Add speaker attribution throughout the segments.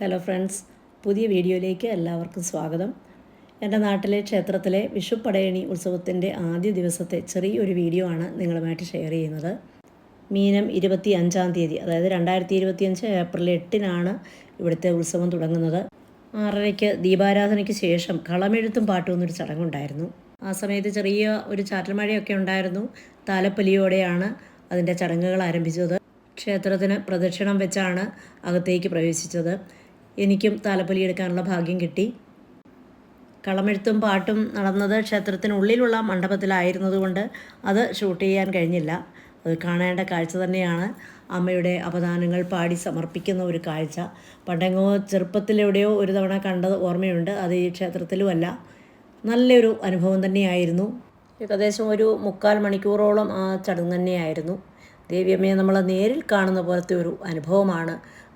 Speaker 1: Hello friends, പുതിയ വീഡിയോയിലേക്ക് എല്ലാവർക്കും സ്വാഗതം. എൻ്റെ നാട്ടിലെ ക്ഷേത്രത്തിലെ വിഷുപ്പടയണി ഉത്സവത്തിൻ്റെ ആദ്യ ദിവസത്തെ ചെറിയൊരു വീഡിയോ ആണ് നിങ്ങളുമായിട്ട് ഷെയർ ചെയ്യുന്നത്. മീനം 25-ാം തീയതി, അതായത് 2025 ഏപ്രിൽ 8-നാണ് ഇവിടുത്തെ ഉത്സവം തുടങ്ങുന്നത്. 6:30 ദീപാരാധനയ്ക്ക് ശേഷം കളമെഴുത്തും പാട്ടും എന്നൊരു ചടങ്ങുണ്ടായിരുന്നു. ആ സമയത്ത് ചെറിയ ഒരു ചാറ്റൽ മഴയൊക്കെ ഉണ്ടായിരുന്നു. താലപ്പൊലിയോടെയാണ് അതിൻ്റെ ചടങ്ങുകൾ ആരംഭിച്ചത്. ക്ഷേത്രത്തിന് പ്രദക്ഷിണം വെച്ചാണ് അകത്തേക്ക് പ്രവേശിച്ചത്. എനിക്കും താലപ്പൊലി എടുക്കാനുള്ള ഭാഗ്യം കിട്ടി. കളമെഴുത്തും പാട്ടും നടന്നത് ക്ഷേത്രത്തിനുള്ളിലുള്ള മണ്ഡപത്തിലായിരുന്നതുകൊണ്ട് അത് ഷൂട്ട് ചെയ്യാൻ കഴിഞ്ഞില്ല. അത് കാണേണ്ട കാഴ്ച തന്നെയാണ്. അമ്മയുടെ അപദാനങ്ങൾ പാടി സമർപ്പിക്കുന്ന ഒരു കാഴ്ച പണ്ടെങ്ങോ ചെറുപ്പത്തിലെവിടെയോ ഒരു തവണ കണ്ടത് ഓർമ്മയുണ്ട്. അത് ഈ ക്ഷേത്രത്തിലുമല്ല. നല്ലൊരു അനുഭവം തന്നെയായിരുന്നു. ഏകദേശം ഒരു 3/4 മണിക്കൂറോളം ആ ചടങ്ങ് തന്നെയായിരുന്നു. ദേവിയമ്മയെ നമ്മൾ നേരിൽ കാണുന്ന പോലത്തെ ഒരു അനുഭവമാണ്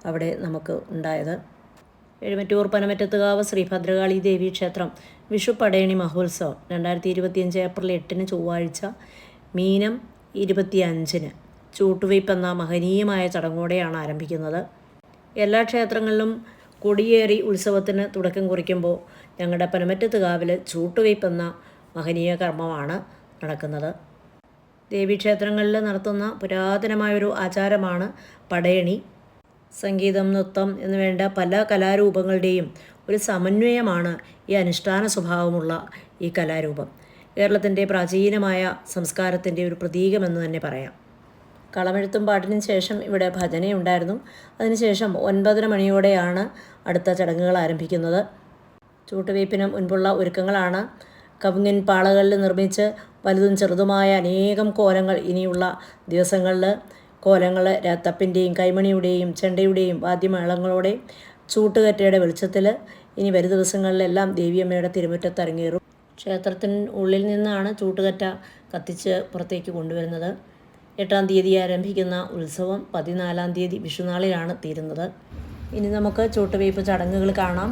Speaker 1: അവിടെ നമുക്ക് ഉണ്ടായത്. എഴുമറ്റൂർ പനമറ്റത്തുകാവ് ശ്രീ ഭദ്രകാളി ദേവി ക്ഷേത്രം വിഷുപ്പടയണി മഹോത്സവം 2025 ഏപ്രിൽ 8 ചൊവ്വാഴ്ച മീനം 25 ചൂട്ടുവയ്പ് എന്ന മഹനീയമായ ചടങ്ങോടെയാണ് ആരംഭിക്കുന്നത്. എല്ലാ ക്ഷേത്രങ്ങളിലും കൊടിയേറി ഉത്സവത്തിന് തുടക്കം കുറിക്കുമ്പോൾ ഞങ്ങളുടെ പനമറ്റത്തുകാവിൽ ചൂട്ടുവയ്പ് എന്ന മഹനീയ കർമ്മമാണ് നടക്കുന്നത്. ദേവീക്ഷേത്രങ്ങളിൽ നടത്തുന്ന പുരാതനമായൊരു ആചാരമാണ് പടയണി. സംഗീതം, നൃത്തം എന്നുവേണ്ട പല കലാരൂപങ്ങളുടെയും ഒരു സമന്വയമാണ് ഈ അനുഷ്ഠാന സ്വഭാവമുള്ള ഈ കലാരൂപം. കേരളത്തിൻ്റെ പ്രാചീനമായ സംസ്കാരത്തിൻ്റെ ഒരു പ്രതീകമെന്ന് തന്നെ പറയാം. കളമെഴുത്തും പാട്ടിനും ശേഷം ഇവിടെ ഭജനയുണ്ടായിരുന്നു. അതിനുശേഷം 9:30 മണിയോടെയാണ് അടുത്ത ചടങ്ങുകൾ ആരംഭിക്കുന്നത്. ചൂട്ടുവയ്പ്പിന് മുൻപുള്ള ഒരുക്കങ്ങളാണ്. കവുങ്ങിൻ പാളകളിൽ നിർമ്മിച്ച് വലുതും ചെറുതുമായ അനേകം കോലങ്ങൾ ഇനിയുള്ള ദിവസങ്ങളിൽ കോലങ്ങൾ തപ്പിൻ്റെയും കൈമണിയുടെയും ചെണ്ടയുടെയും വാദ്യമേളങ്ങളോടെ ചൂട്ടുകറ്റയുടെ വെളിച്ചത്തിൽ ഇനി വരും ദിവസങ്ങളിലെല്ലാം ദേവിയമ്മയുടെ തിരുമുറ്റത്ത് അരങ്ങേറും. ക്ഷേത്രത്തിന് ഉള്ളിൽ നിന്നാണ് ചൂട്ടുകറ്റ കത്തിച്ച് പുറത്തേക്ക് കൊണ്ടുവരുന്നത്. 8-ാം തീയതി ആരംഭിക്കുന്ന ഉത്സവം 14-ാം തീയതി വിഷുനാളിലാണ് തീരുന്നത്. ഇനി നമുക്ക് ചൂട്ടുവയ്പ് ചടങ്ങുകൾ കാണാം.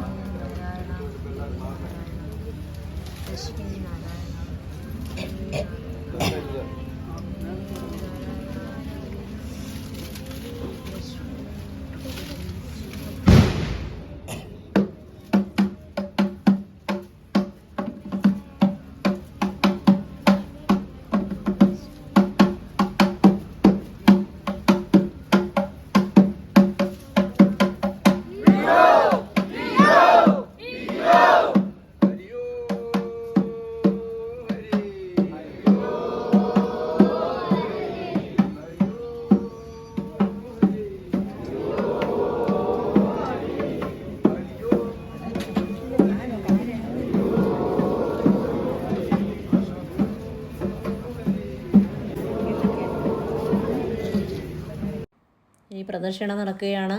Speaker 1: ഈ പ്രദക്ഷിണം നടക്കുകയാണ്.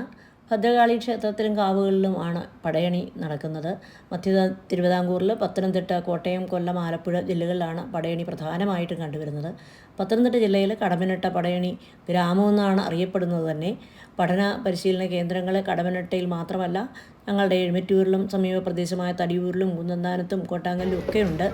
Speaker 1: ഭദ്രകാളി ക്ഷേത്രത്തിലും കാവുകളിലുമാണ് പടയണി നടക്കുന്നത്. മധ്യ തിരുവിതാംകൂറിൽ പത്തനംതിട്ട, കോട്ടയം, കൊല്ലം, ആലപ്പുഴ ജില്ലകളിലാണ് പടയണി പ്രധാനമായിട്ടും കണ്ടുവരുന്നത്. പത്തനംതിട്ട ജില്ലയിൽ കടമ്മനിട്ട പടയണി ഗ്രാമമെന്നാണ് അറിയപ്പെടുന്നത് തന്നെ. പഠന പരിശീലന കേന്ദ്രങ്ങൾ കടമ്മനിട്ടയിൽ മാത്രമല്ല, ഞങ്ങളുടെ എഴുമറ്റൂരിലും സമീപ പ്രദേശമായ തടിയൂരിലും കുന്നന്താനത്തും കോട്ടാങ്കലിലും ഒക്കെയുണ്ട്.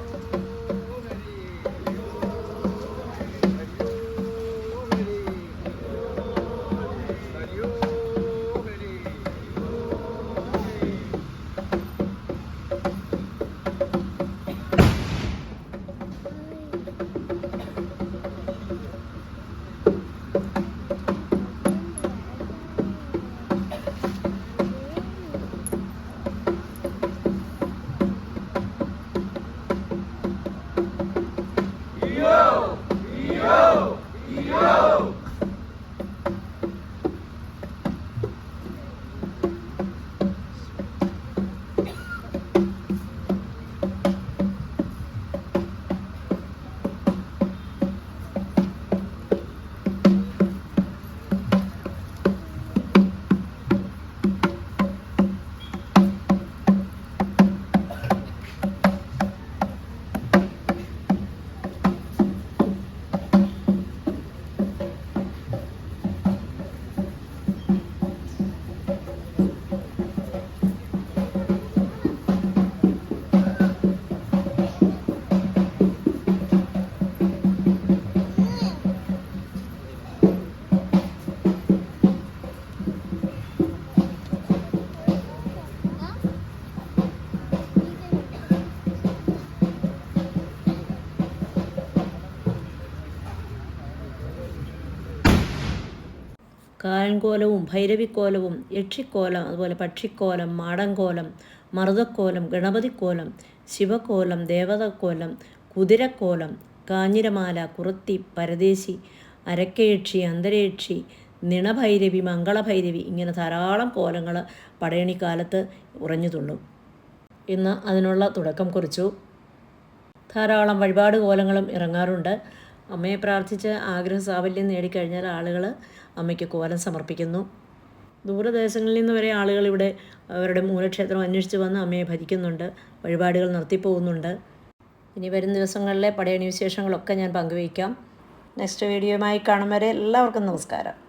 Speaker 1: കായൻകോലവും ഭൈരവിക്കോലവും യക്ഷിക്കോലം, അതുപോലെ പക്ഷിക്കോലം, മാടൻകോലം, മറുതക്കോലം, ഗണപതിക്കോലം, ശിവക്കോലം, ദേവതക്കോലം, കുതിരക്കോലം, കാഞ്ഞിരമാല, കുറത്തി, പരദേശി, അരക്കയക്ഷി, അന്തരയക്ഷി, നിണഭൈരവി, മംഗളഭൈരവി, ഇങ്ങനെ ധാരാളം കോലങ്ങൾ പടയണിക്കാലത്ത് ഉറഞ്ഞു തുള്ളും. ഇന്ന് അതിനുള്ള തുടക്കം കുറിച്ചു. ധാരാളം വഴിപാട് കോലങ്ങളും ഇറങ്ങാറുണ്ട്. അമ്മയെ പ്രാർത്ഥിച്ച് ആഗ്രഹ സാഫല്യം നേടിക്കഴിഞ്ഞാൽ ആളുകൾ അമ്മയ്ക്ക് കോലം സമർപ്പിക്കുന്നു. ദൂരദേശങ്ങളിൽ നിന്ന് വരെ ആളുകൾ ഇവിടെ അവരുടെ മൂലക്ഷേത്രം അന്വേഷിച്ച് വന്ന് അമ്മയെ ഭജിക്കുന്നുണ്ട്, വഴിപാടുകൾ നടത്തിപ്പോകുന്നുണ്ട്. ഇനി വരും ദിവസങ്ങളിലെ പടയണി വിശേഷങ്ങളൊക്കെ ഞാൻ പങ്കുവയ്ക്കാം. നെക്സ്റ്റ് വീഡിയോയുമായി കാണും വരെ എല്ലാവർക്കും നമസ്കാരം.